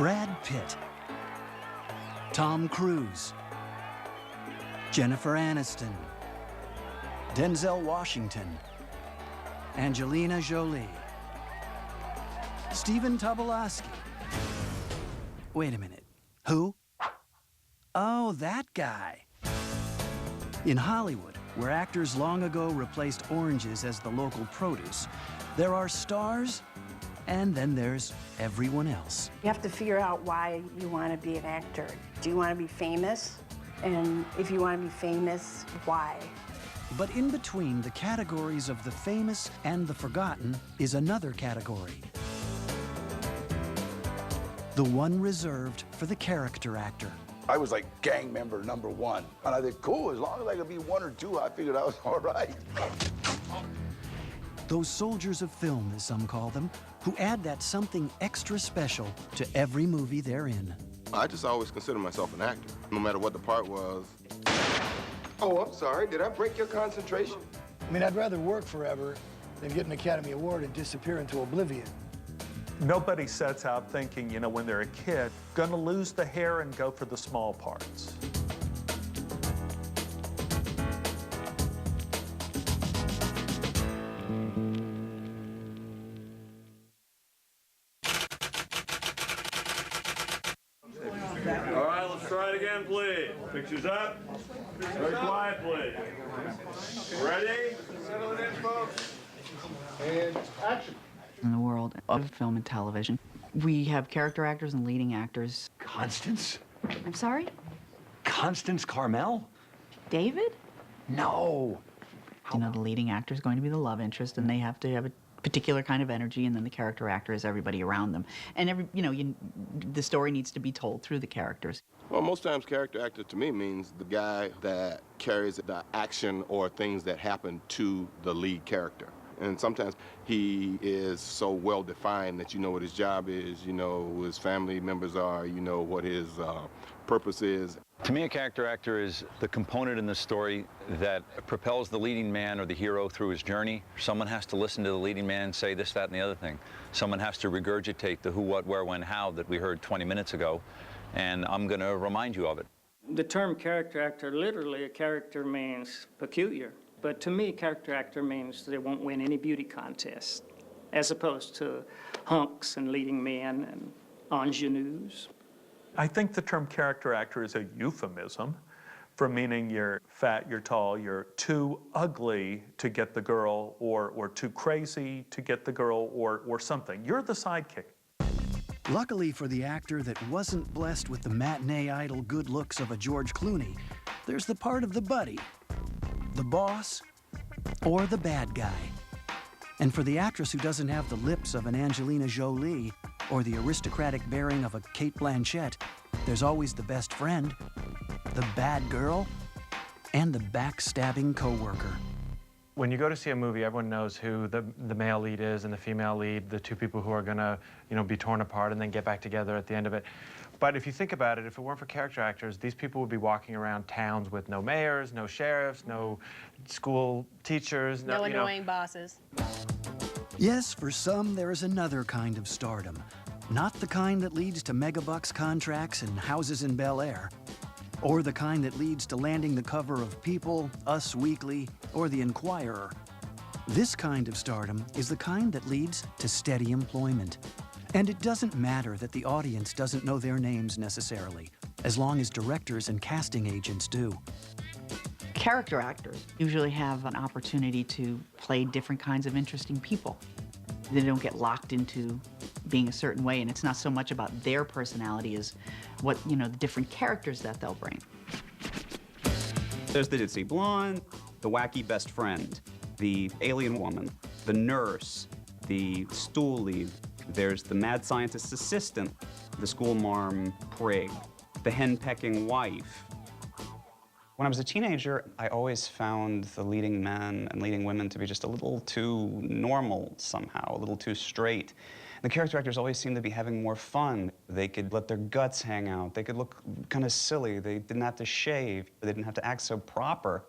Brad Pitt, Tom Cruise, Jennifer Aniston, Denzel Washington, Angelina Jolie, Stephen Tobolowsky. Wait a minute, who? Oh, that guy. In Hollywood, where actors long ago replaced oranges as the local produce, there are stars, and then there's everyone else. You have to figure out why you want to be an actor. Do you want to be famous? And if you want to be famous, why? But in between the categories of the famous and the forgotten is another category. The one reserved for the character actor. I was like gang member #1. And I think, cool, as long as I could be 1 or 2, I figured I was all right. Those soldiers of film, as some call them, who add that something extra special to every movie they're in. I just always considered myself an actor, no matter what the part was. Oh, I'm sorry. Did I break your concentration? I mean, I'd rather work forever than get an Academy Award and disappear into oblivion. Nobody sets out thinking, you know, when they're a kid, gonna lose the hair and go for the small parts. All right, let's try it again, please. Pictures up. Very quiet, please. Ready? Settle it in, folks. And action. In the world of film and television, we have character actors and leading actors. Constance? I'm sorry? Constance Carmel? David? No. You know, the leading actor is going to be the love interest, and they have to have a particular kind of energy, and then the character actor is everybody around them. And the story needs to be told through the characters. Well, most times character actor to me means the guy that carries the action or things that happen to the lead character. And sometimes he is so well defined that you know what his job is, you know who his family members are, you know what his purpose is. To me, a character actor is the component in the story that propels the leading man or the hero through his journey. Someone has to listen to the leading man say this, that, and the other thing. Someone has to regurgitate the who, what, where, when, how that we heard 20 minutes ago, and I'm going to remind you of it. The term character actor, literally, a character means peculiar. But to me, character actor means they won't win any beauty contest, as opposed to hunks and leading men and ingenues. I think the term character actor is a euphemism for meaning you're fat, you're tall, you're too ugly to get the girl, or too crazy to get the girl, or something. You're the sidekick. Luckily for the actor that wasn't blessed with the matinee idol good looks of a George Clooney, there's the part of the buddy, the boss, or the bad guy. And for the actress who doesn't have the lips of an Angelina Jolie or the aristocratic bearing of a Cate Blanchett, there's always the best friend, the bad girl, and the backstabbing coworker. When you go to see a movie, everyone knows who the male lead is and the female lead, the two people who are gonna, be torn apart and then get back together at the end of it. But if you think about it, if it weren't for character actors, these people would be walking around towns with no mayors, no sheriffs, no school teachers, no annoying bosses. Yes, for some, there is another kind of stardom. Not the kind that leads to megabucks contracts and houses in Bel Air, or the kind that leads to landing the cover of People, Us Weekly, or The Inquirer. This kind of stardom is the kind that leads to steady employment. And it doesn't matter that the audience doesn't know their names necessarily, as long as directors and casting agents do. Character actors usually have an opportunity to play different kinds of interesting people. They don't get locked into being a certain way, and it's not so much about their personality as what, the different characters that they'll bring. There's the ditzy blonde, the wacky best friend, the alien woman, the nurse, the stool lead. There's the mad scientist's assistant, the school marm prig, the hen-pecking wife. When I was a teenager, I always found the leading men and leading women to be just a little too normal somehow, a little too straight. The character actors always seemed to be having more fun. They could let their guts hang out. They could look kind of silly. They didn't have to shave. They didn't have to act so proper.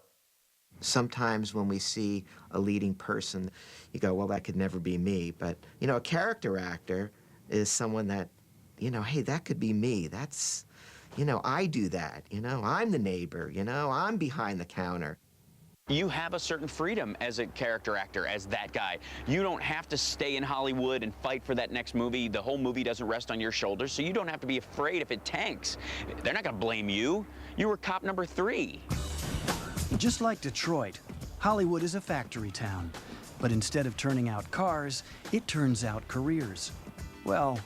Sometimes when we see a leading person, you go, well, that could never be me. But, a character actor is someone that you know, hey, that could be me. That's, you know, I do that. You know, I'm the neighbor. You know, I'm behind the counter. You have a certain freedom as a character actor, as that guy. You don't have to stay in Hollywood and fight for that next movie. The whole movie doesn't rest on your shoulders, so you don't have to be afraid if it tanks. They're not going to blame you. You were cop number 3. Just like Detroit, Hollywood is a factory town. But instead of turning out cars, it turns out careers. Well,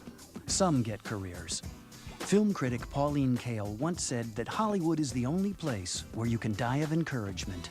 some get careers. Film critic Pauline Kael once said that Hollywood is the only place where you can die of encouragement.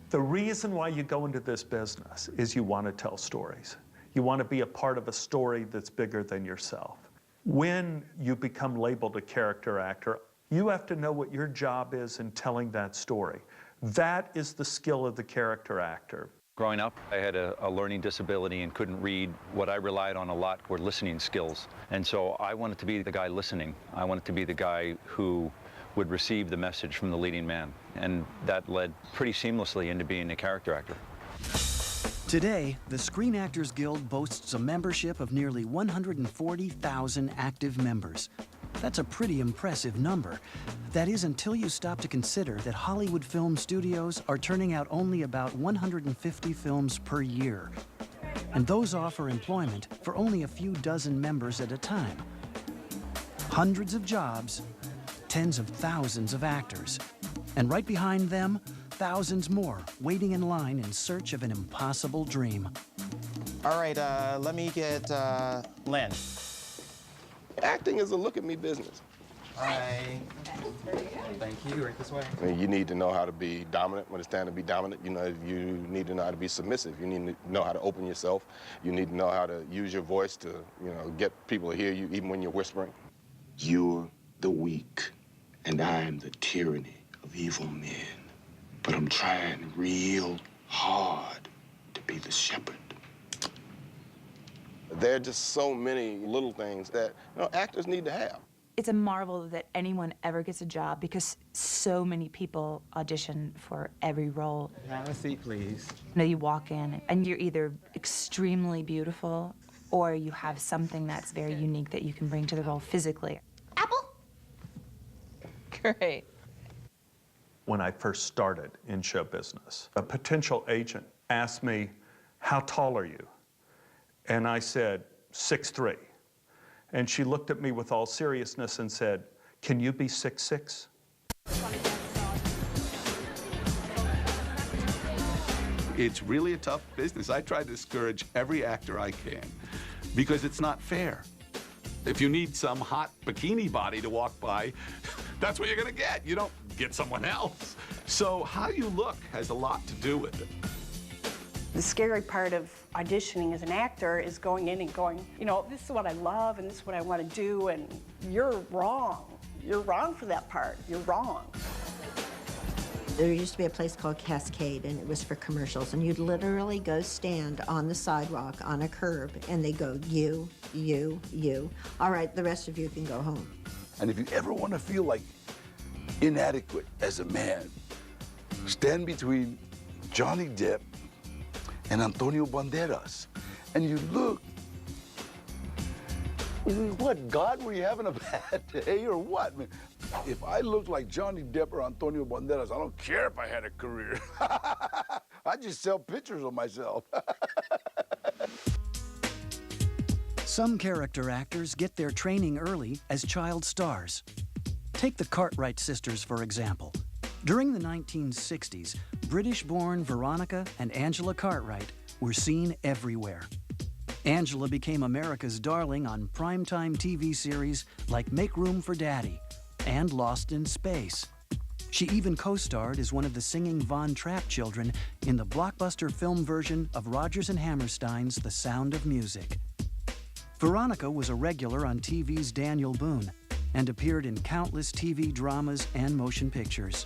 The reason why you go into this business is you want to tell stories. You want to be a part of a story that's bigger than yourself. When you become labeled a character actor, you have to know what your job is in telling that story. That is the skill of the character actor. Growing up, I had a learning disability and couldn't read. What I relied on a lot were listening skills. And so I wanted to be the guy listening. I wanted to be the guy who would receive the message from the leading man. And that led pretty seamlessly into being a character actor. Today, the Screen Actors Guild boasts a membership of nearly 140,000 active members. That's a pretty impressive number. That is until you stop to consider that Hollywood film studios are turning out only about 150 films per year. And those offer employment for only a few dozen members at a time. Hundreds of jobs, tens of thousands of actors. And right behind them, thousands more waiting in line in search of an impossible dream. All right, let me get Lynn. Acting is a look-at-me business. Hi. Thank you. Right this way. I mean, you need to know how to be dominant when it's time to be dominant. You know, you need to know how to be submissive. You need to know how to open yourself. You need to know how to use your voice to, you know, get people to hear you even when you're whispering. You're the weak, and I am the tyranny of evil men. But I'm trying real hard to be the shepherd. There are just so many little things that, you know, actors need to have. It's a marvel that anyone ever gets a job because so many people audition for every role. Have a seat, please. You know, you walk in and you're either extremely beautiful or you have something that's very unique that you can bring to the role physically. Apple? Great. When I first started in show business, a potential agent asked me, "How tall are you?" And I said, 6'3". And she looked at me with all seriousness and said, "Can you be 6'6"? It's really a tough business. I try to discourage every actor I can because it's not fair. If you need some hot bikini body to walk by, that's what you're gonna get. You don't get someone else. So how you look has a lot to do with it. The scary part of auditioning as an actor is going in and going, you know, this is what I love and this is what I want to do, and you're wrong. You're wrong for that part. You're wrong. There used to be a place called Cascade, and it was for commercials, and you'd literally go stand on the sidewalk on a curb, and they go, you, you, you. All right, the rest of you can go home. And if you ever want to feel like inadequate as a man, stand between Johnny Depp and Antonio Banderas, and you look. What, God, were you having a bad day or what? Man, if I look like Johnny Depp or Antonio Banderas, I don't care if I had a career. I just sell pictures of myself. Some character actors get their training early as child stars. Take the Cartwright sisters, for example. During the 1960s, British-born Veronica and Angela Cartwright were seen everywhere. Angela became America's darling on primetime TV series like Make Room for Daddy and Lost in Space. She even co-starred as one of the singing Von Trapp children in the blockbuster film version of Rodgers and Hammerstein's The Sound of Music. Veronica was a regular on TV's Daniel Boone and appeared in countless TV dramas and motion pictures.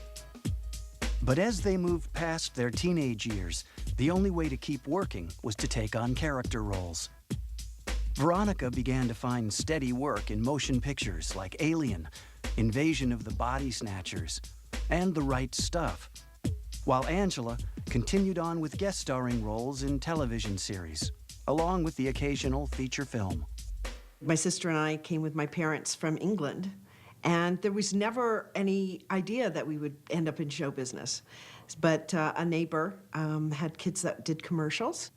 But as they moved past their teenage years, the only way to keep working was to take on character roles. Veronica began to find steady work in motion pictures like Alien, Invasion of the Body Snatchers, and The Right Stuff, while Angela continued on with guest starring roles in television series, along with the occasional feature film. My sister and I came with my parents from England, and there was never any idea that we would end up in show business. But a neighbor had kids that did commercials,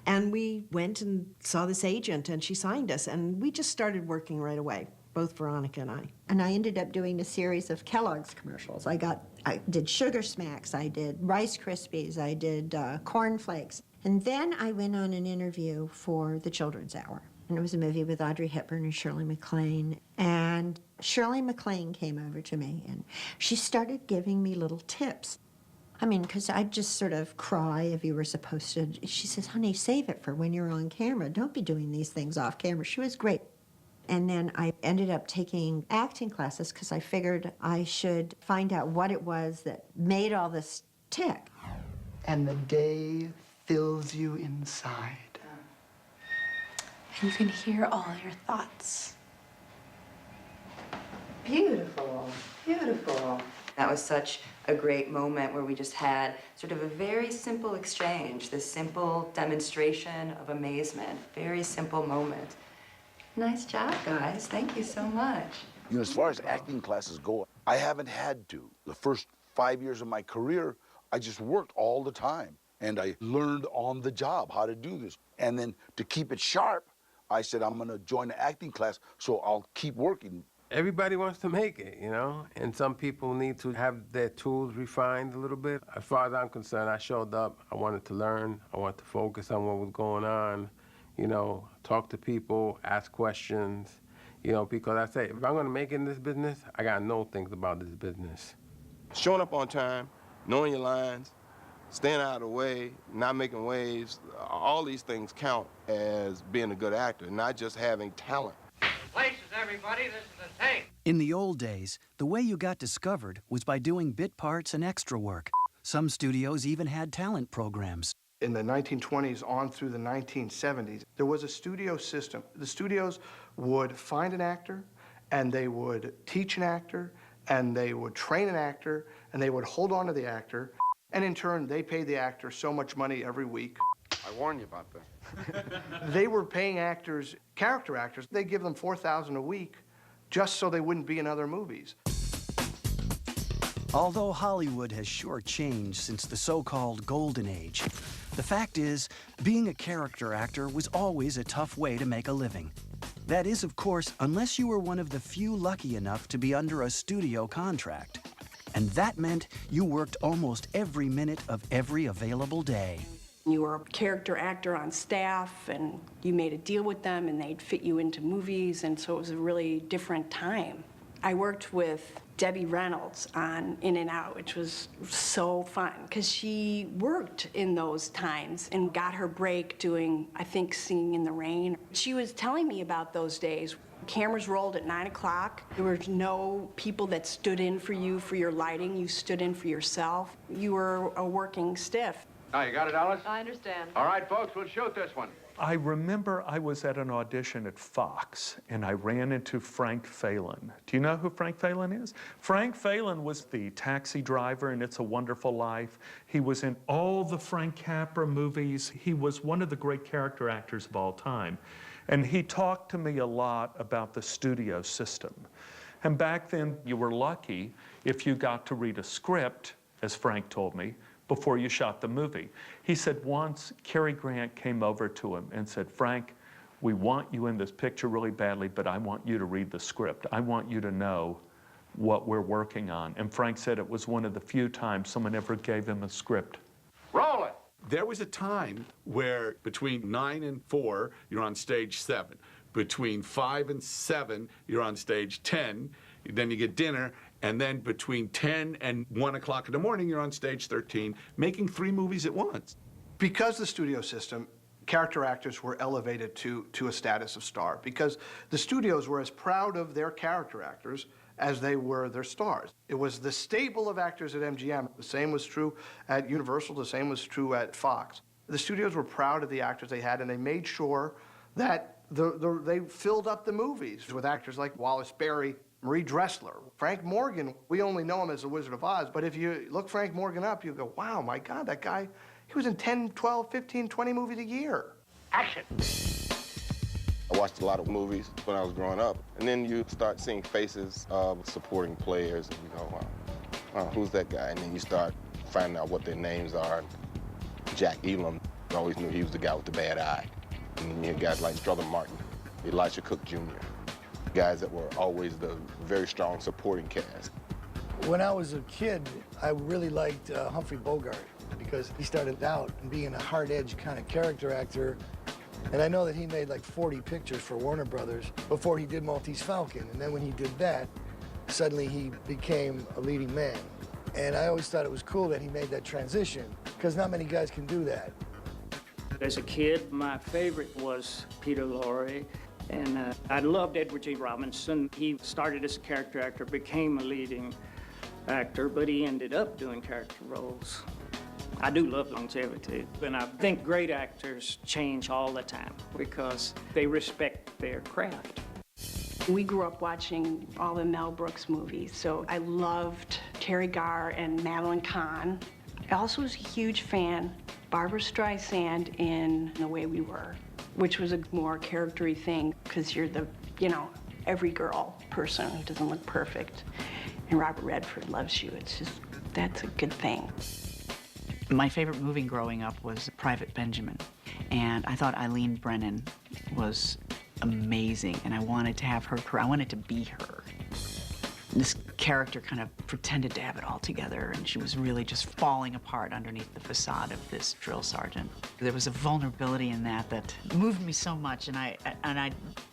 and we went and saw this agent, and she signed us, and we just started working right away, both Veronica and I. And I ended up doing a series of Kellogg's commercials. I did Sugar Smacks, I did Rice Krispies, I did Corn Flakes. And then I went on an interview for the Children's Hour. And it was a movie with Audrey Hepburn and Shirley MacLaine. And Shirley MacLaine came over to me, and she started giving me little tips. I mean, because I'd just sort of cry if you were supposed to. She says, honey, save it for when you're on camera. Don't be doing these things off camera. She was great. And then I ended up taking acting classes because I figured I should find out what it was that made all this tick. And the day fills you inside. And you can hear all your thoughts. Beautiful, beautiful. That was such a great moment where we just had sort of a very simple exchange, this simple demonstration of amazement, very simple moment. Nice job, guys. Thank you so much. You know, as far as acting classes go, I haven't had to. The first 5 years of my career, I just worked all the time. And I learned on the job how to do this. And then to keep it sharp, I said, I'm gonna join the acting class, so I'll keep working. Everybody wants to make it, you know? And some people need to have their tools refined a little bit. As far as I'm concerned, I showed up. I wanted to learn. I wanted to focus on what was going on, you know, talk to people, ask questions, you know, because I say, if I'm gonna make it in this business, I gotta know things about this business. Showing up on time, knowing your lines, staying out of the way, not making waves, all these things count as being a good actor, not just having talent. Places, everybody, this is a tape. In the old days, the way you got discovered was by doing bit parts and extra work. Some studios even had talent programs. In the 1920s on through the 1970s, there was a studio system. The studios would find an actor, and they would teach an actor, and they would train an actor, and they would hold on to the actor, and in turn, they paid the actor so much money every week. I warned you about that. They were paying actors, character actors, they'd give them $4,000 a week just so they wouldn't be in other movies. Although Hollywood has sure changed since the so-called golden age, the fact is, being a character actor was always a tough way to make a living. That is, of course, unless you were one of the few lucky enough to be under a studio contract. And that meant you worked almost every minute of every available day. You were a character actor on staff, and you made a deal with them, and they'd fit you into movies, and so it was a really different time. I worked with Debbie Reynolds on In and Out, which was so fun, because she worked in those times and got her break doing, I think, Singing in the Rain. She was telling me about those days. Cameras rolled at 9 o'clock. There were no people that stood in for you for your lighting. You stood in for yourself. You were a working stiff. Now, you got it, Alice? I understand. All right, folks, we'll shoot this one. I remember I was at an audition at Fox, and I ran into Frank Phelan. Do you know who Frank Phelan is? Frank Phelan was the taxi driver in It's a Wonderful Life. He was in all the Frank Capra movies. He was one of the great character actors of all time. And he talked to me a lot about the studio system. And back then, you were lucky if you got to read a script, as Frank told me, before you shot the movie. He said once Cary Grant came over to him and said, Frank, we want you in this picture really badly, but I want you to read the script. I want you to know what we're working on. And Frank said it was one of the few times someone ever gave him a script. Roll it. There was a time where between 9 and 4, you're on stage 7. Between 5 and 7, you're on stage 10. Then you get dinner. And then between 10 and 1 o'clock in the morning, you're on stage 13, making 3 movies at once. Because the studio system, character actors were elevated to a status of star, because the studios were as proud of their character actors as they were their stars. It was the stable of actors at MGM. The same was true at Universal, the same was true at Fox. The studios were proud of the actors they had, and they made sure that they filled up the movies with actors like Wallace Beery, Marie Dressler, Frank Morgan. We only know him as the Wizard of Oz, but if you look Frank Morgan up, you go, wow, my God, that guy, he was in 10, 12, 15, 20 movies a year. Action. I watched a lot of movies when I was growing up. And then you start seeing faces of supporting players, and you go, wow, who's that guy? And then you start finding out what their names are. Jack Elam, I always knew he was the guy with the bad eye. And you had guys like Strother Martin, Elisha Cook Jr., guys that were always the very strong supporting cast. When I was a kid, I really liked Humphrey Bogart because he started out being a hard-edged kind of character actor. And I know that he made like 40 pictures for Warner Brothers before he did Maltese Falcon. And then when he did that, suddenly he became a leading man. And I always thought it was cool that he made that transition because not many guys can do that. As a kid, my favorite was Peter Lorre. And I loved Edward G. Robinson. He started as a character actor, became a leading actor, but he ended up doing character roles. I do love longevity, and I think great actors change all the time because they respect their craft. We grew up watching all the Mel Brooks movies, so I loved Terry Garr and Madeline Kahn. I also was a huge fan of Barbra Streisand in The Way We Were, which was a more character-y thing because you're the, every girl person who doesn't look perfect. And Robert Redford loves you. It's just, that's a good thing. My favorite movie growing up was Private Benjamin, and I thought Eileen Brennan was amazing, and I wanted to have her, I wanted to be her. This character kind of pretended to have it all together, and she was really just falling apart underneath the facade of this drill sergeant. There was a vulnerability in that moved me so much, and I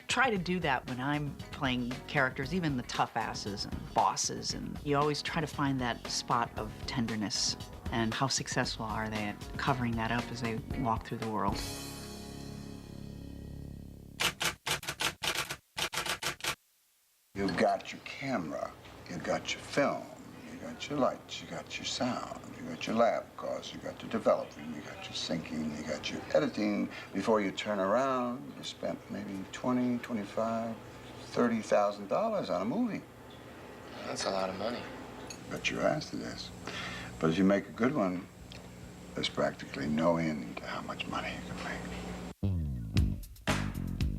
try to do that when I'm playing characters, even the tough asses and bosses, and you always try to find that spot of tenderness. And how successful are they at covering that up as they walk through the world? You've got your camera, you've got your film, you got your lights, you got your sound, you got your lab costs, you got your developing, you got your syncing, you got your editing. Before you turn around, you spent maybe $20,000, $25,000, $30,000 on a movie. That's a lot of money. Bet your ass it is. But if you make a good one, there's practically no end to how much money you can make.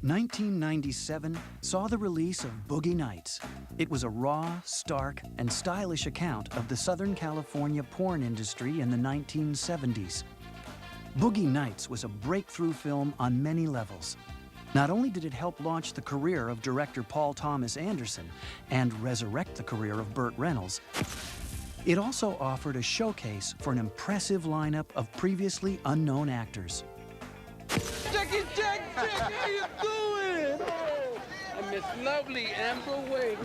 1997 saw the release of Boogie Nights. It was a raw, stark, and stylish account of the Southern California porn industry in the 1970s. Boogie Nights was a breakthrough film on many levels. Not only did it help launch the career of director Paul Thomas Anderson and resurrect the career of Burt Reynolds, it also offered a showcase for an impressive lineup of previously unknown actors. Jackie, how you doing? I miss lovely Amber Wade.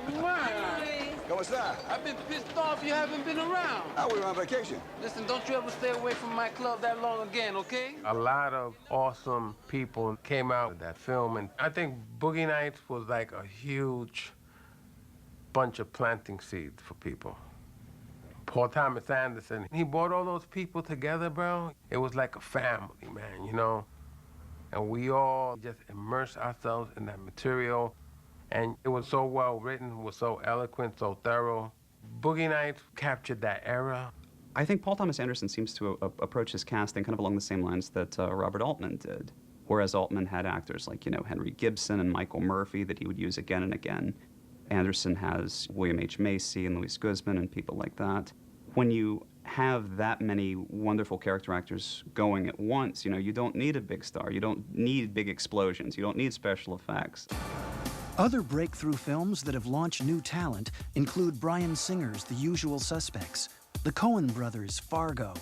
What's that? I've been pissed off you haven't been around. Oh, we were on vacation. Listen, don't you ever stay away from my club that long again, okay? A lot of awesome people came out with that film, and I think Boogie Nights was like a huge bunch of planting seeds for people. Paul Thomas Anderson, he brought all those people together, bro. It was like a family, man, And we all just immersed ourselves in that material. And it was so well written, it was so eloquent, so thorough. Boogie Nights captured that era. I think Paul Thomas Anderson seems to approach his casting kind of along the same lines that Robert Altman did. Whereas Altman had actors like, Henry Gibson and Michael Murphy that he would use again and again. Anderson has William H. Macy and Luis Guzman and people like that. When you have that many wonderful character actors going at once, you don't need a big star. You don't need big explosions. You don't need special effects. Other breakthrough films that have launched new talent include Bryan Singer's The Usual Suspects, the Coen brothers' Fargo,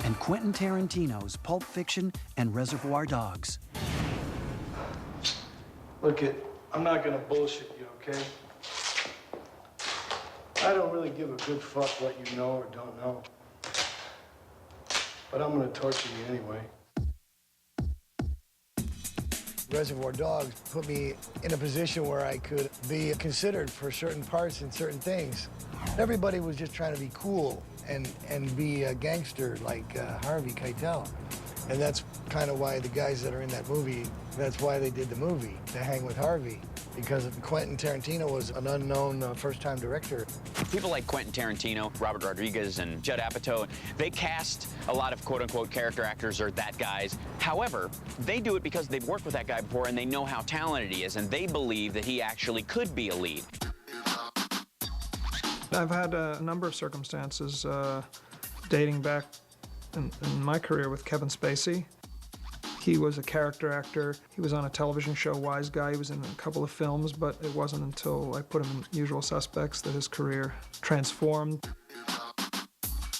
and Quentin Tarantino's Pulp Fiction and Reservoir Dogs. Look I'm not gonna bullshit you, okay? I don't really give a good fuck what you know or don't know. But I'm gonna torture you anyway. Reservoir Dogs put me in a position where I could be considered for certain parts and certain things. Everybody was just trying to be cool and be a gangster like Harvey Keitel. And that's kind of why the guys that are in that movie, that's why they did the movie, to hang with Harvey. because Quentin Tarantino was an unknown first-time director. People like Quentin Tarantino, Robert Rodriguez, and Judd Apatow, they cast a lot of quote-unquote character actors or that guys. However, they do it because they've worked with that guy before and they know how talented he is, and they believe that he actually could be a lead. I've had a number of circumstances dating back in my career with Kevin Spacey. He was a character actor. He was on a television show, Wise Guy. He was in a couple of films, but it wasn't until I put him in Usual Suspects that his career transformed.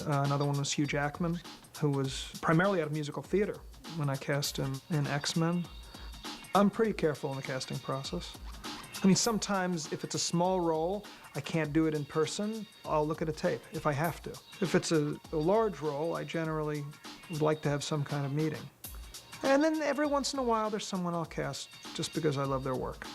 Another one was Hugh Jackman, who was primarily out of musical theater when I cast him in X-Men. I'm pretty careful in the casting process. I mean, sometimes if it's a small role, I can't do it in person, I'll look at a tape if I have to. If it's a large role, I generally would like to have some kind of meeting. And then every once in a while, there's someone I'll cast just because I love their work.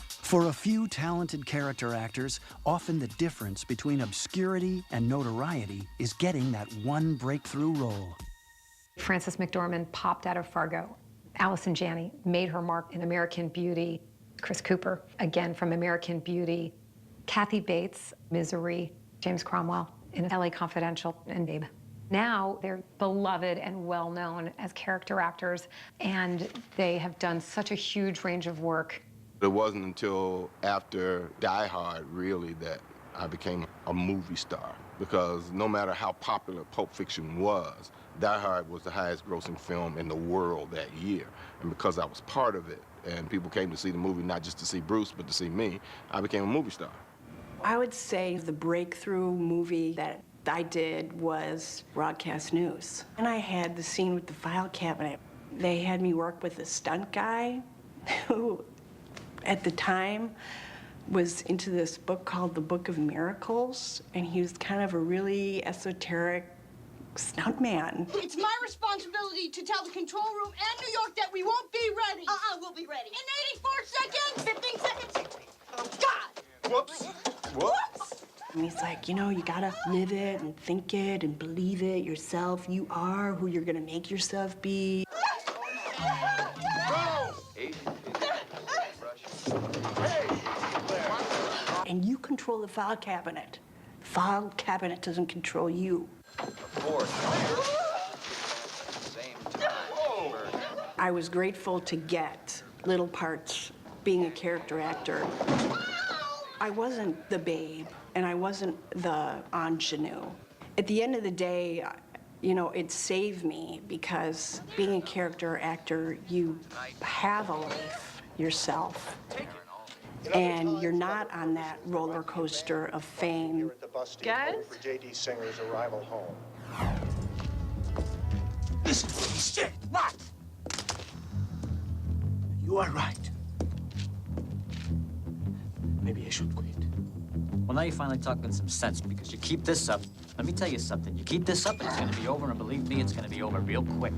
For a few talented character actors, often the difference between obscurity and notoriety is getting that one breakthrough role. Frances McDormand popped out of Fargo. Allison Janney made her mark in American Beauty. Chris Cooper, again from American Beauty. Kathy Bates, Misery. James Cromwell in LA Confidential and Babe. Now they're beloved and well-known as character actors, and they have done such a huge range of work. It wasn't until after Die Hard, really, that I became a movie star. Because no matter how popular Pulp Fiction was, Die Hard was the highest grossing film in the world that year. And because I was part of it, and people came to see the movie not just to see Bruce, but to see me, I became a movie star. I would say the breakthrough movie that I did was Broadcast News. And I had the scene with the file cabinet. They had me work with a stunt guy who, at the time, was into this book called The Book of Miracles, and he was kind of a really esoteric stuntman. It's my responsibility to tell the control room and New York that we won't be ready. We'll be ready. In 84 seconds, 15 seconds. Oh, God. Whoops. Whoops. And he's like, you know, you gotta live it and think it and believe it yourself. You are who you're gonna make yourself be. And you control the file cabinet. The file cabinet doesn't control you. I was grateful to get little parts being a character actor. I wasn't the Babe, and I wasn't the ingenue. At the end of the day, you know, it saved me because being a character actor, you have a life yourself. And you're not on that roller coaster of fame. Guys? For J.D. Singer's arrival home. Listen, shit, what? You are right. Maybe I should quit. Well, now you're finally talking some sense, because you keep this up. Let me tell you something. You keep this up, and it's going to be over, and believe me, it's going to be over real quick.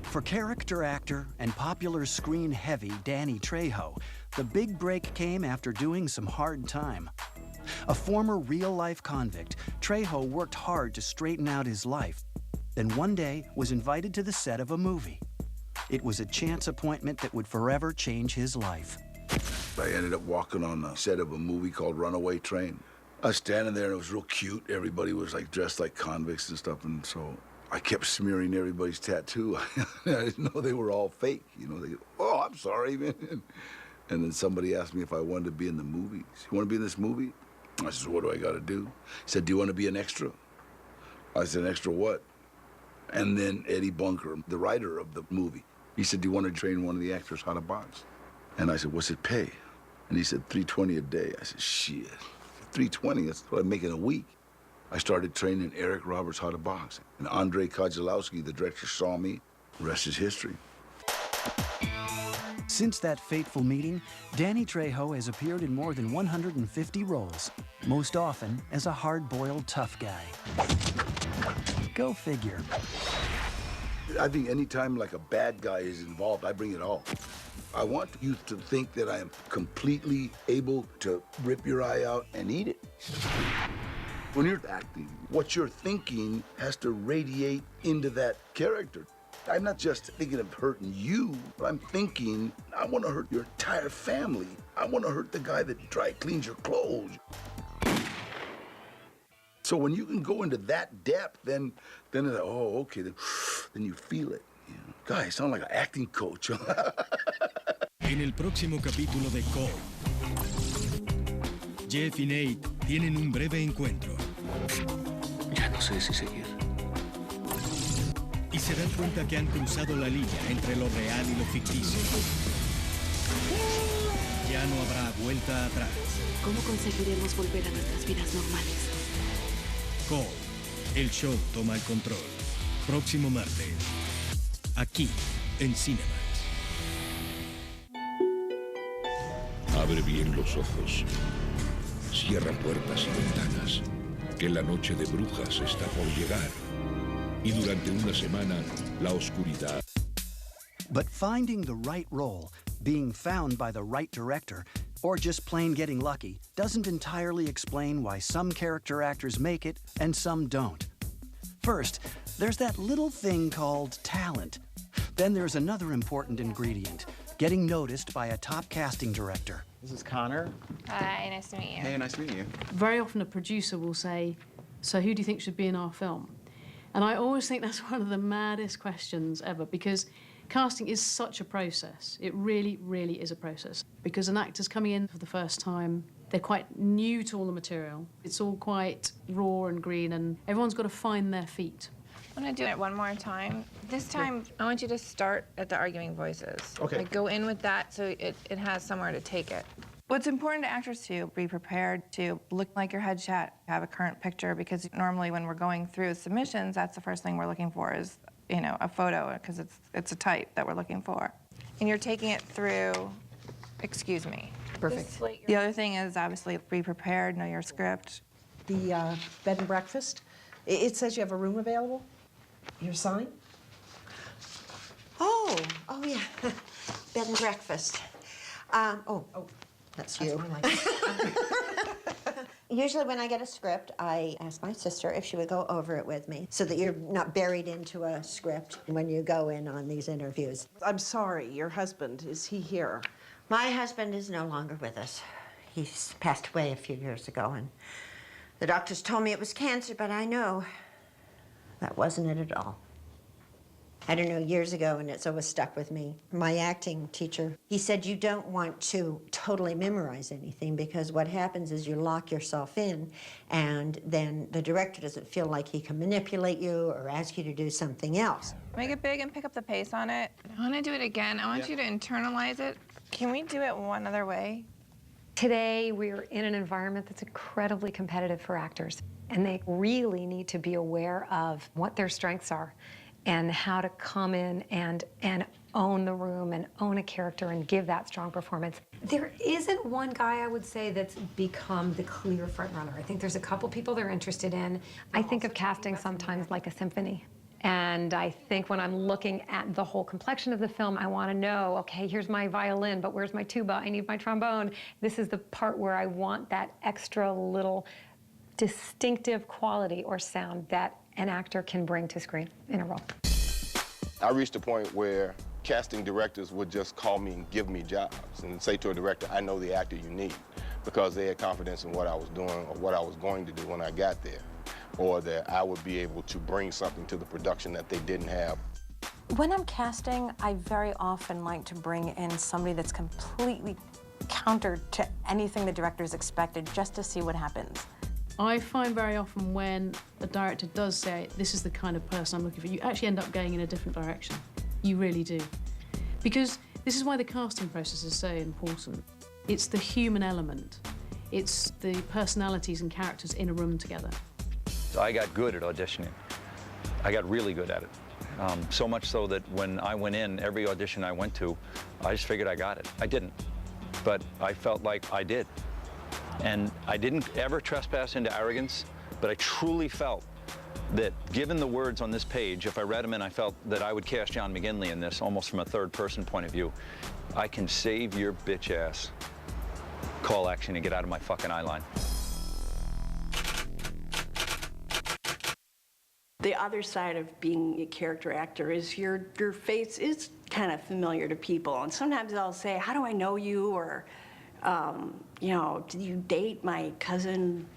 For character actor and popular screen heavy Danny Trejo, the big break came after doing some hard time. A former real-life convict, Trejo worked hard to straighten out his life, then one day was invited to the set of a movie. It was a chance appointment that would forever change his life. I ended up walking on the set of a movie called Runaway Train. I was standing there and it was real cute. Everybody was like dressed like convicts and stuff, and so I kept smearing everybody's tattoo. I didn't know they were all fake. You know, they go, oh, I'm sorry, man. And then somebody asked me if I wanted to be in the movies. You want to be in this movie? I said, what do I got to do? He said, do you want to be an extra? I said, an extra what? And then Eddie Bunker, the writer of the movie, he said, do you want to train one of the actors how to box? And I said, what's it pay? And he said, $320 a day. I said, shit, $320, that's what I make in a week. I started training Eric Roberts how to box. And Andrei Kozlowski, the director, saw me. The rest is history. Since that fateful meeting, Danny Trejo has appeared in more than 150 roles, most often as a hard-boiled tough guy. Go figure. I think anytime like a bad guy is involved, I bring it all. I want you to think that I am completely able to rip your eye out and eat it. When you're acting, what you're thinking has to radiate into that character. I'm not just thinking of hurting you, but I'm thinking, I want to hurt your entire family. I want to hurt the guy that dry cleans your clothes. So when you can go into that depth, then it's like, oh, okay, then you feel it. You know? God, I sound like an acting coach. En el próximo capítulo de Cole, Jeff y Nate tienen un breve encuentro. Ya no sé si seguir. Y se dan cuenta que han cruzado la línea entre lo real y lo ficticio. Ya no habrá vuelta atrás. ¿Cómo conseguiremos volver a nuestras vidas normales? Cole, el show toma el control. Próximo martes, aquí en Cinemax. Abre bien los ojos. Cierra puertas y ventanas, que la noche de brujas está por llegar. Y durante una semana, la oscuridad. But finding the right role, being found by the right director, or just plain getting lucky doesn't entirely explain why some character actors make it and some don't. First, there's that little thing called talent. Then there's another important ingredient, getting noticed by a top casting director. This is Connor. Hi, nice to meet you. Hey, nice to meet you. Very often a producer will say, so who do you think should be in our film? And I always think that's one of the maddest questions ever, because casting is such a process. It really, really is a process. Because an actor's coming in for the first time, they're quite new to all the material. It's all quite raw and green, and everyone's got to find their feet. I'm gonna do it one more time. This time, I want you to start at the arguing voices. Okay. Like, go in with that so it has somewhere to take it. What's important to actors to be prepared to look like your headshot, have a current picture, because normally when we're going through submissions, that's the first thing we're looking for is, you know, a photo, because it's a type that we're looking for. And you're taking it through, excuse me. Perfect. The other thing is obviously be prepared, know your script. The bed and breakfast, it says you have a room available? Your sign? Oh yeah, bed and breakfast. That's you. Usually when I get a script, I ask my sister if she would go over it with me so that you're not buried into a script when you go in on these interviews. I'm sorry, your husband, is he here? My husband is no longer with us. He's passed away a few years ago, and the doctors told me it was cancer, but I know that wasn't it at all. I don't know, years ago, and it's always stuck with me. My acting teacher, he said you don't want to totally memorize anything because what happens is you lock yourself in and then the director doesn't feel like he can manipulate you or ask you to do something else. Make it big and pick up the pace on it. I want to do it again. I want you to internalize it. Can we do it one other way? Today, we're in an environment that's incredibly competitive for actors, and they really need to be aware of what their strengths are and how to come in and own the room and own a character and give that strong performance. There isn't one guy, I would say, that's become the clear front runner. I think there's a couple people they're interested in. I think of casting sometimes like a symphony. And I think when I'm looking at the whole complexion of the film, I want to know, okay, here's my violin, but where's my tuba? I need my trombone. This is the part where I want that extra little distinctive quality or sound that an actor can bring to screen in a role. I reached a point where casting directors would just call me and give me jobs and say to a director, I know the actor you need, because they had confidence in what I was doing or what I was going to do when I got there, or that I would be able to bring something to the production that they didn't have. When I'm casting, I very often like to bring in somebody that's completely counter to anything the director's expected, just to see what happens. I find very often when a director does say, this is the kind of person I'm looking for, you actually end up going in a different direction. You really do. Because this is why the casting process is so important. It's the human element. It's the personalities and characters in a room together. So I got good at auditioning. I got really good at it. So much so that when I went in, every audition I went to, I just figured I got it. I didn't, but I felt like I did. And I didn't ever trespass into arrogance, but I truly felt that given the words on this page, if I read them and I felt that I would cast John McGinley in this, almost from a third-person point of view, I can save your bitch ass. Call action and get out of my fucking eye line. The other side of being a character actor is your face is kind of familiar to people. And sometimes they'll say, how do I know you? Or, you know, did you date my cousin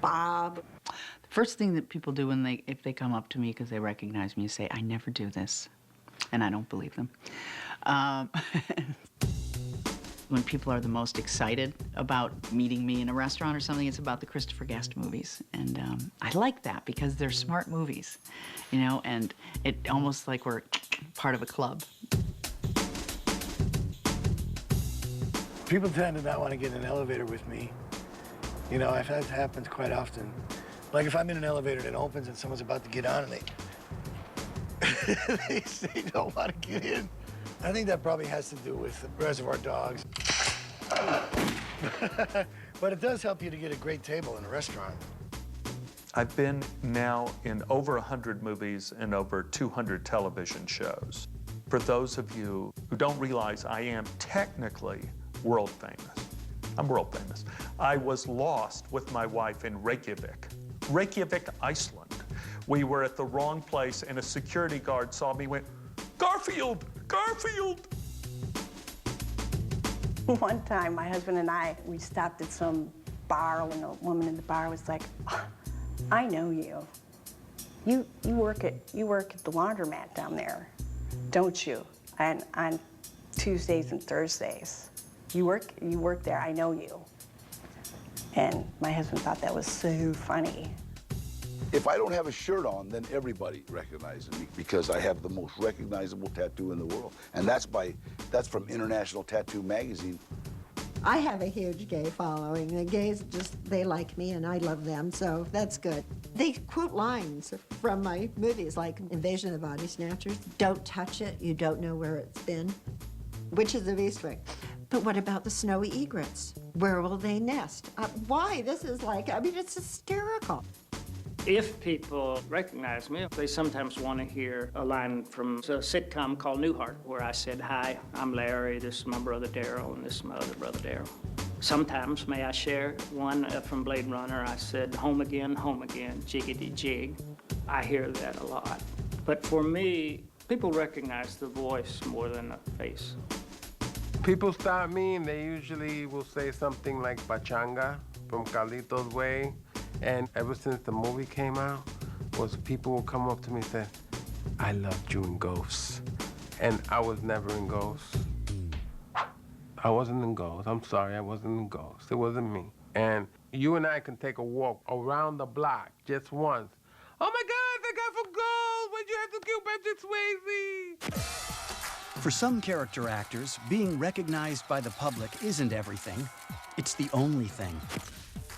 Bob? The first thing that people do if they come up to me because they recognize me is say, I never do this. And I don't believe them. When people are the most excited about meeting me in a restaurant or something, it's about the Christopher Guest movies. And I like that because they're smart movies, you know, and it almost like we're part of a club. People tend to not want to get in an elevator with me. You know, that happens quite often. Like if I'm in an elevator and it opens and someone's about to get on and they don't want to get in. I think that probably has to do with Reservoir Dogs. But it does help you to get a great table in a restaurant. I've been now in over 100 movies and over 200 television shows. For those of you who don't realize, I am technically world famous. I'm world famous. I was lost with my wife in Reykjavik, Iceland. We were at the wrong place and a security guard saw me and went, Garfield, Garfield! One time, my husband and we stopped at some bar when a woman in the bar was like, oh, I know you. You work at the laundromat down there, don't you? And on Tuesdays and Thursdays. You work there, I know you. And my husband thought that was so funny. If I don't have a shirt on, then everybody recognizes me because I have the most recognizable tattoo in the world. And that's from International Tattoo Magazine. I have a huge gay following. The gays they like me and I love them, so that's good. They quote lines from my movies like Invasion of the Body Snatchers. Don't touch it, you don't know where it's been. Witches of Eastwick. But what about the snowy egrets? Where will they nest? Why? This is like, I mean, it's hysterical. If people recognize me, they sometimes want to hear a line from a sitcom called Newhart, where I said, hi, I'm Larry, this is my brother Daryl, and this is my other brother Daryl. Sometimes, may I share one from Blade Runner, I said, home again, jiggity jig. I hear that a lot. But for me, people recognize the voice more than the face. People stop me and they usually will say something like Pachanga from Carlito's Way. And ever since the movie came out, people will come up to me and say, I loved you in Ghosts. And I was never in Ghosts. I wasn't in Ghosts. I'm sorry, I wasn't in Ghosts. It wasn't me. And you and I can take a walk around the block just once. Oh my God, the guy from Ghosts! Why'd you have to kill Patrick Swayze? For some character actors, being recognized by the public isn't everything. It's the only thing.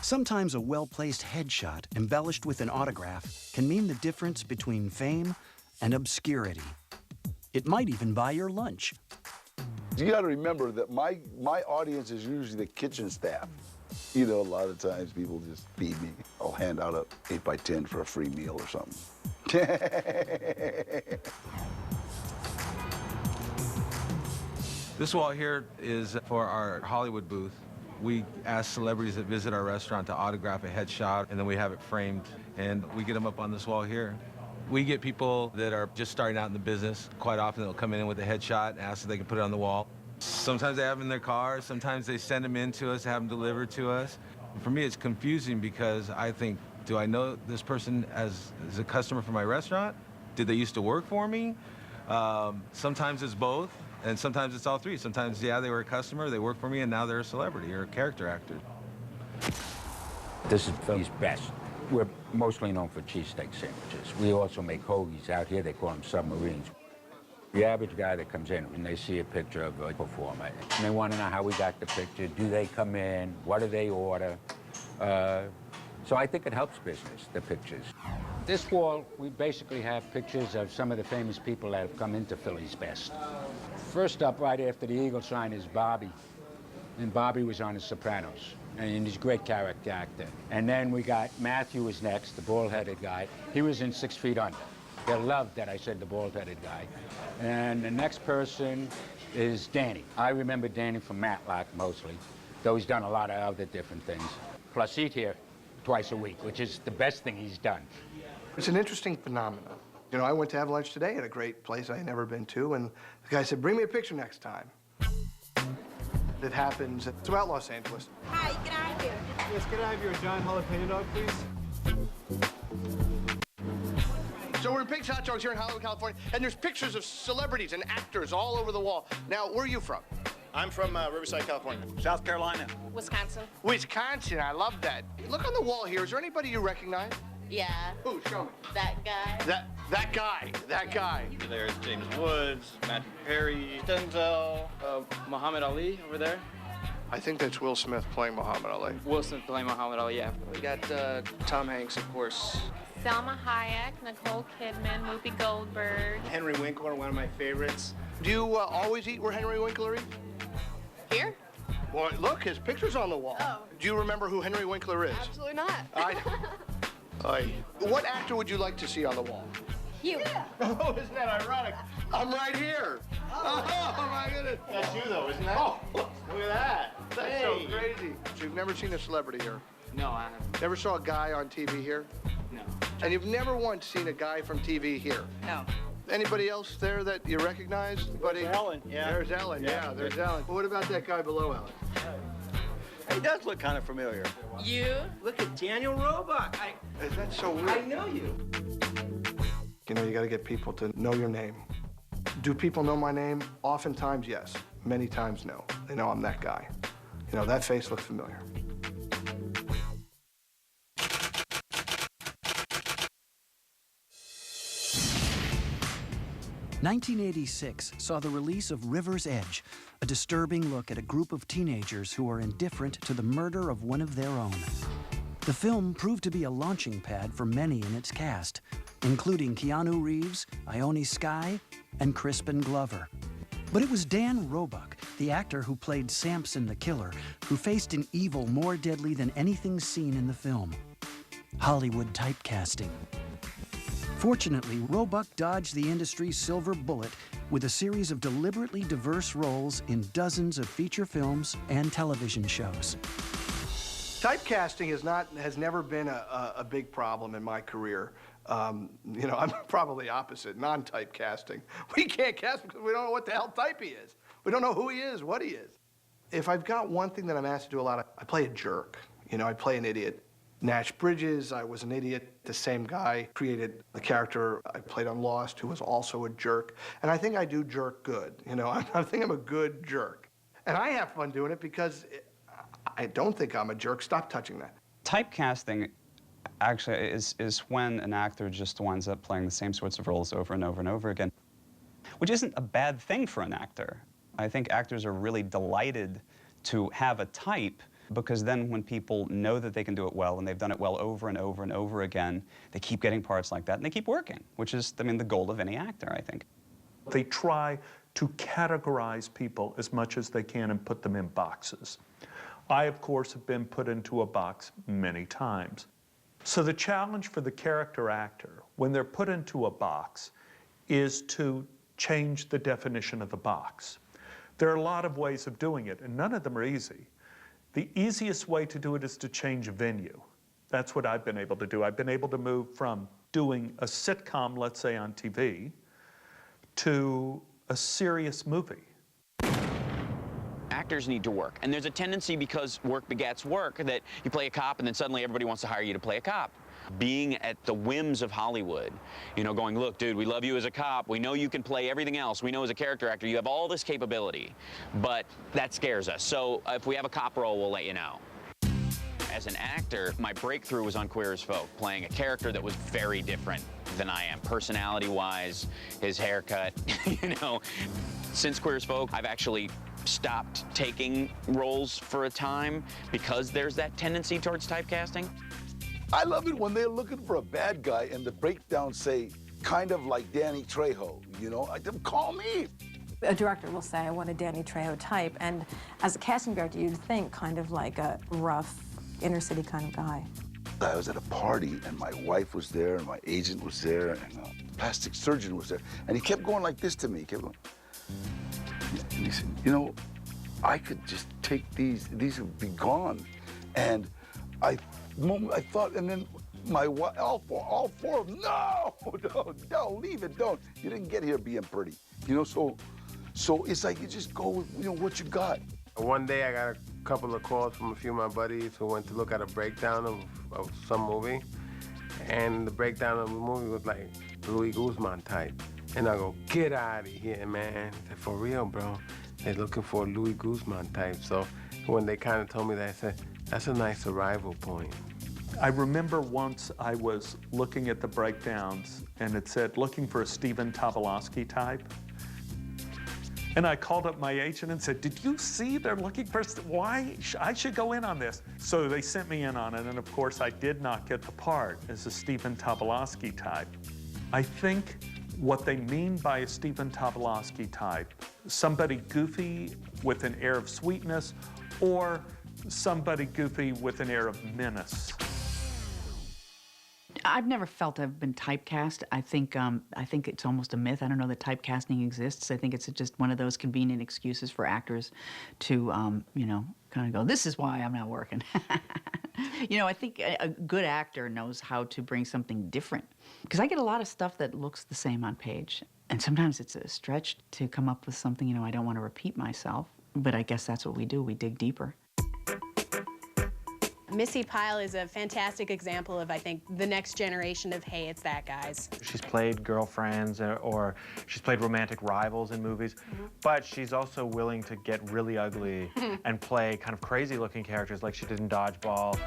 Sometimes a well-placed headshot embellished with an autograph can mean the difference between fame and obscurity. It might even buy your lunch. You got to remember that my audience is usually the kitchen staff. You know, a lot of times people just feed me. I'll hand out a 8x10 for a free meal or something. This wall here is for our Hollywood booth. We ask celebrities that visit our restaurant to autograph a headshot, and then we have it framed, and we get them up on this wall here. We get people that are just starting out in the business. Quite often they'll come in with a headshot and ask if they can put it on the wall. Sometimes they have them in their cars, sometimes they send them in to us, have them delivered to us. For me, it's confusing because I think, do I know this person as a customer for my restaurant? Did they used to work for me? Sometimes it's both. And sometimes it's all three. Sometimes, yeah, they were a customer, they work for me, and now they're a celebrity or a character actor. This is Philly's best. We're mostly known for cheesesteak sandwiches. We also make hoagies out here. They call them submarines. The average guy that comes in and they see a picture of a performer, and they want to know how we got the picture. Do they come in? What do they order? So I think it helps business, the pictures. This wall, we basically have pictures of some of the famous people that have come into Philly's best. First up, right after the Eagle sign, is Bobby. And Bobby was on The Sopranos. And he's a great character actor. And then we got Matthew was next, the bald-headed guy. He was in 6 Feet Under. They loved that I said the bald-headed guy. And the next person is Danny. I remember Danny from Matlock mostly, though he's done a lot of other different things. Plus, eat here twice a week, which is the best thing he's done. It's an interesting phenomenon. You know, I went to have lunch today at a great place I had never been to, and the guy said, bring me a picture next time. It happens throughout Los Angeles. Hi, get out of here. Yes, can I have your giant jalapeno dog, please? So we're in Pink's Hot Dogs here in Hollywood, California, and there's pictures of celebrities and actors all over the wall. Now, where are you from? I'm from Riverside, California. South Carolina. Wisconsin. Wisconsin, I love that. Look on the wall here. Is there anybody you recognize? Yeah. Who? Show me. That guy. That guy. There's James Woods, Matthew Perry, Denzel, Muhammad Ali over there. I think that's Will Smith playing Muhammad Ali. Will Smith playing Muhammad Ali, yeah. We got Tom Hanks, of course. Selma Hayek, Nicole Kidman, Whoopi Goldberg. Henry Winkler, one of my favorites. Do you always eat where Henry Winkler eats? Here? Well, look, his picture's on the wall. Oh. Do you remember who Henry Winkler is? Absolutely not. What actor would you like to see on the wall? You. Oh, isn't that ironic? I'm right here. Oh my goodness. That's you, though, isn't that? Oh, look at that. that's so crazy. So you've never seen a celebrity here? No, I haven't. Never saw a guy on TV here? No. And you've never once seen a guy from TV here? No. Anybody else there that you recognize? Anybody? There's Ellen, yeah. There's Ellen, yeah, there's Ellen. Well, what about that guy below Ellen? He does look kind of familiar. You? Look at Daniel Roebuck. Is that so weird? I know you. You know, you got to get people to know your name. Do people know my name? Oftentimes, yes. Many times, no. They know I'm that guy. You know, that face looks familiar. "1986 saw the release of River's Edge, a disturbing look at a group of teenagers who are indifferent to the murder of one of their own. The film proved to be a launching pad for many in its cast, including Keanu Reeves, Ione Skye, and Crispin Glover. But it was Dan Roebuck, the actor who played Samson the Killer, who faced an evil more deadly than anything seen in the film: Hollywood typecasting. Fortunately, Roebuck dodged the industry's silver bullet with a series of deliberately diverse roles in dozens of feature films and television shows. Typecasting has never been a big problem in my career. You know, I'm probably opposite, non-typecasting. We can't cast because we don't know what the hell type he is. We don't know who he is, what he is. If I've got one thing that I'm asked to do a lot of, I play a jerk. You know, I play an idiot. Nash Bridges, I was an idiot. The same guy created the character I played on Lost, who was also a jerk. And I think I do jerk good. You know, I think I'm a good jerk. And I have fun doing it because I don't think I'm a jerk. Stop touching that. Typecasting actually is when an actor just winds up playing the same sorts of roles over and over and over again, which isn't a bad thing for an actor. I think actors are really delighted to have a type, because then when people know that they can do it well, and they've done it well over and over and over again, they keep getting parts like that, and they keep working, which is, I mean, the goal of any actor, I think. They try to categorize people as much as they can and put them in boxes. I, of course, have been put into a box many times. So the challenge for the character actor, when they're put into a box, is to change the definition of the box. There are a lot of ways of doing it, and none of them are easy. The easiest way to do it is to change a venue. That's what I've been able to do. I've been able to move from doing a sitcom, let's say on TV, to a serious movie. Actors need to work, and there's a tendency, because work begets work, that you play a cop and then suddenly everybody wants to hire you to play a cop. Being at the whims of Hollywood, you know, going, look, dude, we love you as a cop, we know you can play everything else, we know as a character actor you have all this capability, but that scares us, so if we have a cop role, we'll let you know. As an actor, my breakthrough was on Queer as Folk, playing a character that was very different than I am, personality-wise, his haircut, you know. Since Queer as Folk, I've actually stopped taking roles for a time because there's that tendency towards typecasting. I love it when they're looking for a bad guy and the breakdowns say, kind of like Danny Trejo, you know? Call me. A director will say, I want a Danny Trejo type, and as a casting director, you'd think kind of like a rough, inner-city kind of guy. I was at a party, and my wife was there, and my agent was there, and a plastic surgeon was there, and he kept going like this to me. He kept going. And he said, you know, I could just take these would be gone. And I thought, and then all four of them, no, don't, leave it, don't. You didn't get here being pretty. You know, so it's like you just go with, you know, what you got. One day I got a couple of calls from a few of my buddies who went to look at a breakdown of some movie. And the breakdown of the movie was like Luis Guzman type. And I go, get out of here, man. He said, for real, bro. They're looking for a Luis Guzman type. So when they kind of told me that, I said, that's a nice arrival point. I remember once I was looking at the breakdowns and it said, looking for a Stephen Tobolowsky type. And I called up my agent and said, did you see they're looking for, I should go in on this. So they sent me in on it, and of course I did not get the part as a Stephen Tobolowsky type. I think what they mean by a Stephen Tobolowsky type, somebody goofy with an air of sweetness, or somebody goofy with an air of menace. I've never felt I've been typecast. I think it's almost a myth. I don't know that typecasting exists. I think it's just one of those convenient excuses for actors to, you know, kind of go, this is why I'm not working. You know, I think a good actor knows how to bring something different. Because I get a lot of stuff that looks the same on page. And sometimes it's a stretch to come up with something, you know, I don't want to repeat myself. But I guess that's what we do. We dig deeper. Missy Pyle is a fantastic example of, I think, the next generation of, hey, it's that guys. She's played girlfriends or she's played romantic rivals in movies, but she's also willing to get really ugly and play kind of crazy-looking characters like she did in Dodgeball.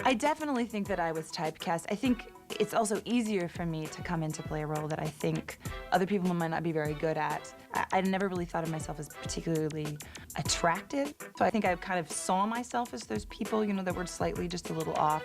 I definitely think that I was typecast. I think it's also easier for me to come in to play a role that I think other people might not be very good at. I never really thought of myself as particularly attractive. So I think I kind of saw myself as those people, you know, that were slightly just a little off.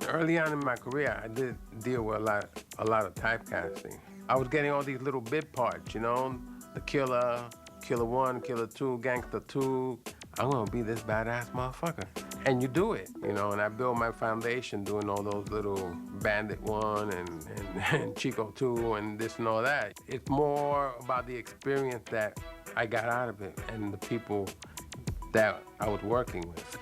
Early on in my career, I did deal with a lot of typecasting. I was getting all these little bit parts, you know, the killer, Killer 1, Killer 2, Gangster 2. I'm gonna be this badass motherfucker. And you do it, you know, and I built my foundation doing all those little Bandit 1 and Chico 2 and this and all that. It's more about the experience that I got out of it and the people that I was working with.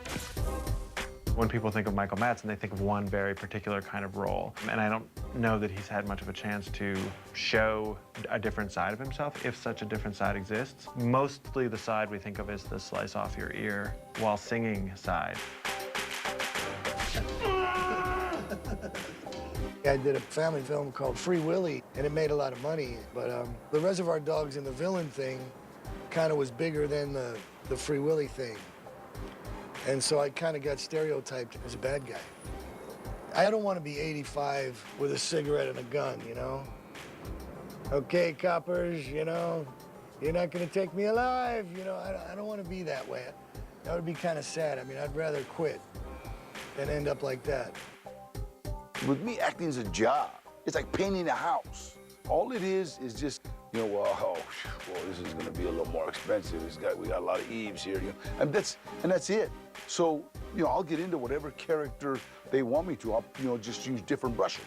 When people think of Michael Madsen, they think of one very particular kind of role. And I don't know that he's had much of a chance to show a different side of himself, if such a different side exists. Mostly the side we think of as the slice off your ear while singing side. I did a family film called Free Willy, and it made a lot of money. But the Reservoir Dogs and the villain thing kind of was bigger than the Free Willy thing. And so I kind of got stereotyped as a bad guy. I don't want to be 85 with a cigarette and a gun, you know? Okay, coppers, you know, you're not going to take me alive, you know? I don't want to be that way. That would be kind of sad. I mean, I'd rather quit than end up like that. With me, acting is a job. It's like painting a house. All it is just, you know, well, this is going to be a little more expensive. We got a lot of eaves here, you know, and that's it. So, you know, I'll get into whatever character they want me to. I'll, you know, just use different brushes.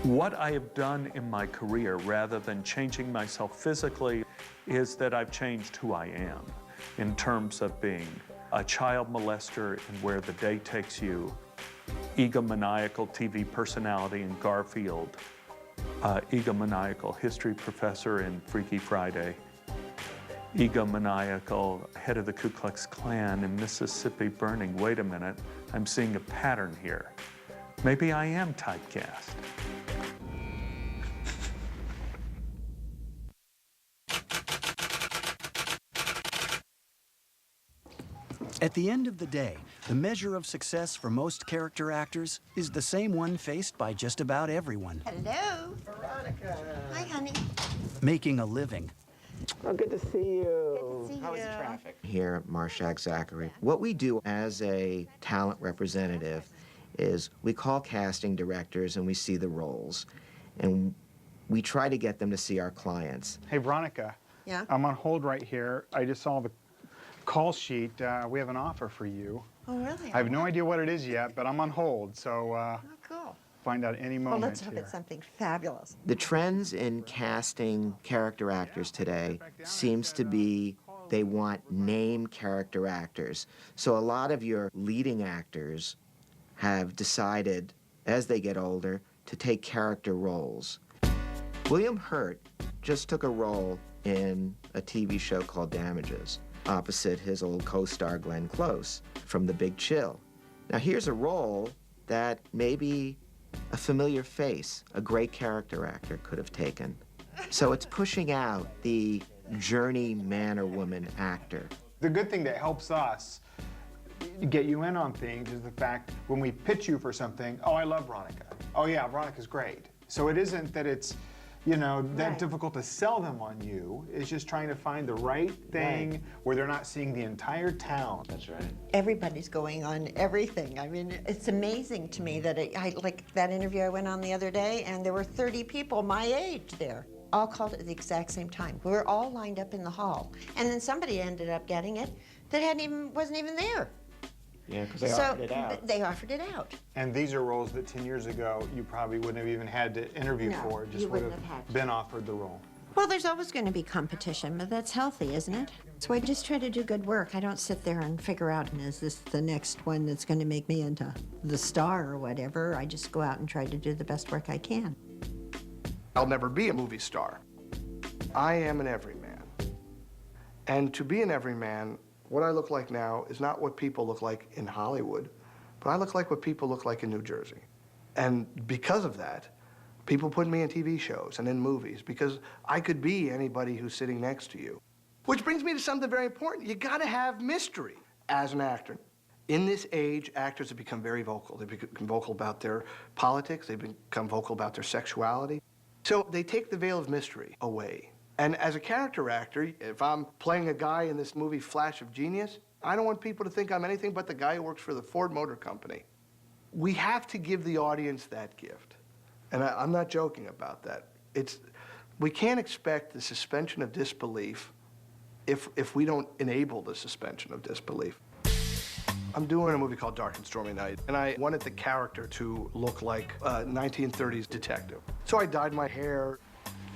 What I have done in my career, rather than changing myself physically, is that I've changed who I am in terms of being a child molester in Where the Day Takes You, egomaniacal TV personality in Garfield, egomaniacal history professor in Freaky Friday, egomaniacal head of the Ku Klux Klan in Mississippi Burning. Wait a minute, I'm seeing a pattern here. Maybe I am typecast. At the end of the day, the measure of success for most character actors is the same one faced by just about everyone. Hello. Veronica. Hi, honey. Making a living. Oh, good to see you. Good to see you. How was the traffic? Here at Marshak Zachary, what we do as a talent representative is we call casting directors and we see the roles. And we try to get them to see our clients. Hey, Veronica. Yeah? I'm on hold right here. I just saw the call sheet. We have an offer for you. Oh, really? I have no idea what it is yet, but I'm on hold, so Oh, cool. find out any Well, moment let's hope here. it's something fabulous. The trends in casting character actors today seems to be They want name character actors. So a lot of your leading actors have decided, as they get older, to take character roles. William Hurt just took a role in a TV show called Damages, opposite his old co-star Glenn Close from The Big Chill. Now here's a role that maybe a familiar face, a great character actor could have taken. So it's pushing out the journey man or woman actor. The good thing that helps us get you in on things is the fact when we pitch you for something, oh, I love Veronica. Oh yeah, Veronica's great. So it isn't that it's, you know, that difficult to sell them on you. It's just trying to find the right thing where they're not seeing the entire town. That's right. Everybody's going on everything. I mean, it's amazing to me that I like that interview I went on the other day, and there were 30 people my age there, all called at the exact same time. We were all lined up in the hall, and then somebody ended up getting it that wasn't even there. Yeah, because they offered it out. They offered it out. And these are roles that 10 years ago you probably wouldn't have even had to interview for. Just would have been offered the role. Well, there's always going to be competition, but that's healthy, isn't it? So I just try to do good work. I don't sit there and figure out, is this the next one that's going to make me into the star or whatever? I just go out and try to do the best work I can. I'll never be a movie star. I am an everyman. And to be an everyman, what I look like now is not what people look like in Hollywood, but I look like what people look like in New Jersey. And because of that, people put me in TV shows and in movies because I could be anybody who's sitting next to you. Which brings me to something very important. You gotta have mystery as an actor. In this age, actors have become very vocal. They become vocal about their politics. They become vocal about their sexuality. So they take the veil of mystery away. And as a character actor, if I'm playing a guy in this movie, Flash of Genius, I don't want people to think I'm anything but the guy who works for the Ford Motor Company. We have to give the audience that gift. And I'm not joking about that. We can't expect the suspension of disbelief if we don't enable the suspension of disbelief. I'm doing a movie called Dark and Stormy Night, and I wanted the character to look like a 1930s detective. So I dyed my hair.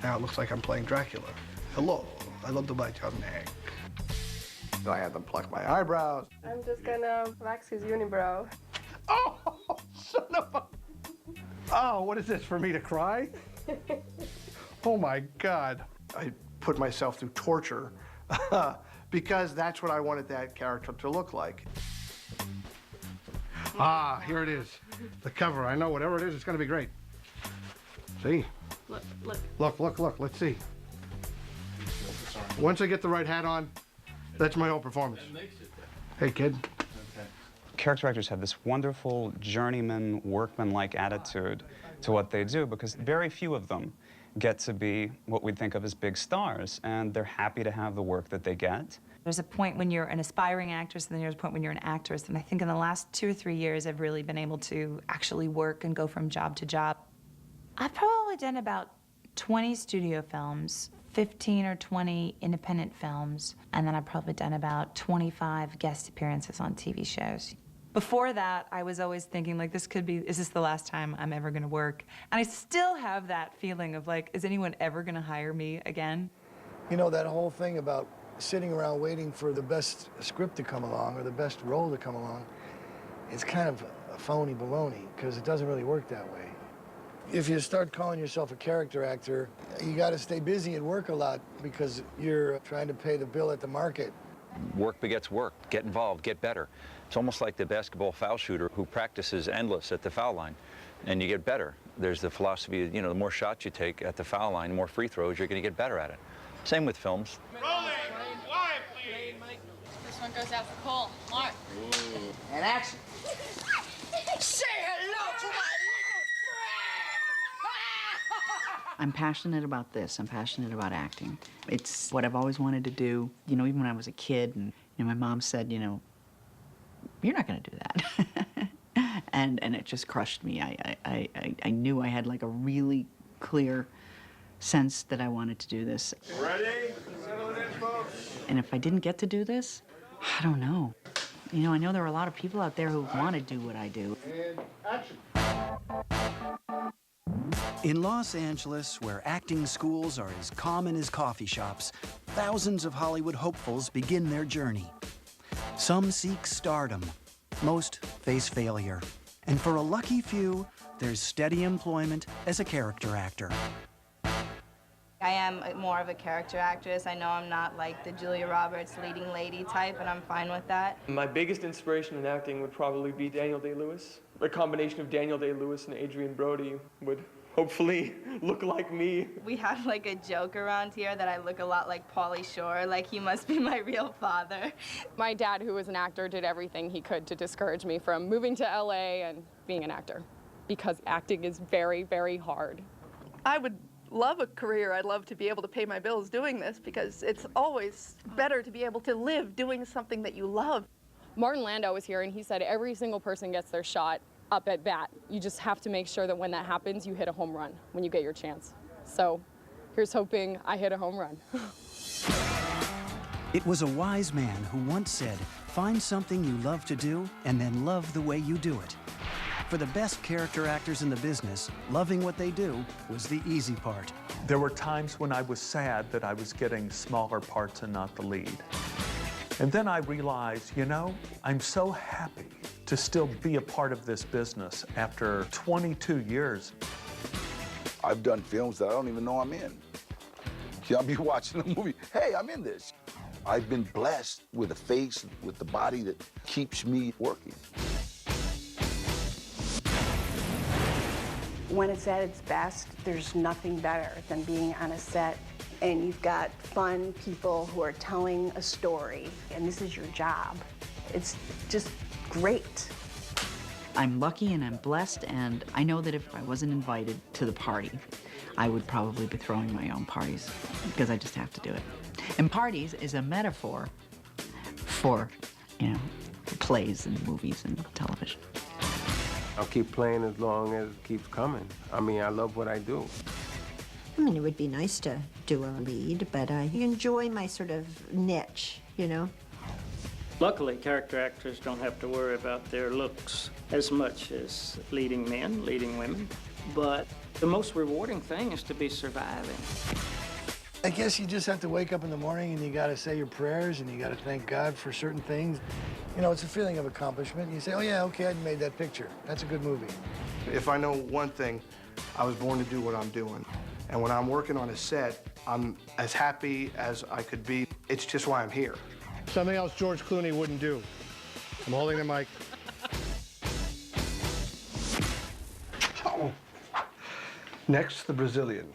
Now it looks like I'm playing Dracula. Hello, I love to bite your neck. So I had them pluck my eyebrows. I'm just gonna wax his unibrow. Oh, son of a... Oh, what is this, for me to cry? Oh my God. I put myself through torture because that's what I wanted that character to look like. Ah, here it is. The cover. I know whatever it is, it's gonna be great. See? Look, look. Look, look, look, let's see. Once I get the right hat on, that's my whole performance. Hey, kid. Character actors have this wonderful journeyman, workman-like attitude to what they do because very few of them get to be what we'd think of as big stars, and they're happy to have the work that they get. There's a point when you're an aspiring actress, and then there's a point when you're an actress, and I think in the last 2 or 3 years, I've really been able to actually work and go from job to job. I've probably done about 20 studio films, 15 or 20 independent films, and then I've probably done about 25 guest appearances on TV shows. Before that, I was always thinking, like, is this the last time I'm ever gonna work? And I still have that feeling of, like, is anyone ever gonna hire me again? You know, that whole thing about sitting around waiting for the best script to come along or the best role to come along, it's kind of a phony baloney, because it doesn't really work that way. If you start calling yourself a character actor, you gotta stay busy and work a lot because you're trying to pay the bill at the market. Work begets work. Get involved, get better. It's almost like the basketball foul shooter who practices endless at the foul line, and you get better. There's the philosophy, you know, the more shots you take at the foul line, the more free throws, you're going to get better at it. Same with films. Rolling, quiet, please. This one goes out for Cole. Mark. And action. Say hello to my I'm passionate about this. I'm passionate about acting. It's what I've always wanted to do. You know, even when I was a kid, and you know, my mom said, you know, you're not going to do that. and it just crushed me. I knew I had like a really clear sense that I wanted to do this. Ready? Settle it in, folks. And if I didn't get to do this, I don't know. You know, I know there are a lot of people out there who want to do what I do. And action. In Los Angeles, where acting schools are as common as coffee shops, thousands of Hollywood hopefuls begin their journey. Some seek stardom, most face failure. And for a lucky few, there's steady employment as a character actor. I am more of a character actress. I know I'm not like the Julia Roberts leading lady type, and I'm fine with that. My biggest inspiration in acting would probably be Daniel Day-Lewis. A combination of Daniel Day-Lewis and Adrian Brody would hopefully look like me. We have like a joke around here that I look a lot like Pauly Shore, like he must be my real father. My dad, who was an actor, did everything he could to discourage me from moving to LA and being an actor, because acting is very, very hard. I would love a career. I'd love to be able to pay my bills doing this, because it's always better to be able to live doing something that you love. Martin Landau was here and he said every single person gets their shot up at bat. You just have to make sure that when that happens, you hit a home run when you get your chance. So here's hoping I hit a home run. It was a wise man who once said, find something you love to do and then love the way you do it. For the best character actors in the business, loving what they do was the easy part. There were times when I was sad that I was getting smaller parts and not the lead. And then I realized, you know, I'm so happy to still be a part of this business after 22 years. I've done films that I don't even know I'm in. I'll be watching a movie, hey, I'm in this. I've been blessed with a face, with the body that keeps me working. When it's at its best, there's nothing better than being on a set and you've got fun people who are telling a story, and this is your job. It's just great. I'm lucky and I'm blessed, and I know that if I wasn't invited to the party, I would probably be throwing my own parties, because I just have to do it. And parties is a metaphor for, you know, plays and movies and television. I'll keep playing as long as it keeps coming. I mean, I love what I do. I mean, it would be nice to do a lead, but I enjoy my sort of niche, you know? Luckily, character actors don't have to worry about their looks as much as leading men, leading women. But the most rewarding thing is to be surviving. I guess you just have to wake up in the morning and you gotta say your prayers and you gotta thank God for certain things. You know, it's a feeling of accomplishment. You say, oh yeah, okay, I made that picture. That's a good movie. If I know one thing, I was born to do what I'm doing. And when I'm working on a set, I'm as happy as I could be. It's just why I'm here. Something else George Clooney wouldn't do. I'm holding the mic. Oh. Next, the Brazilian.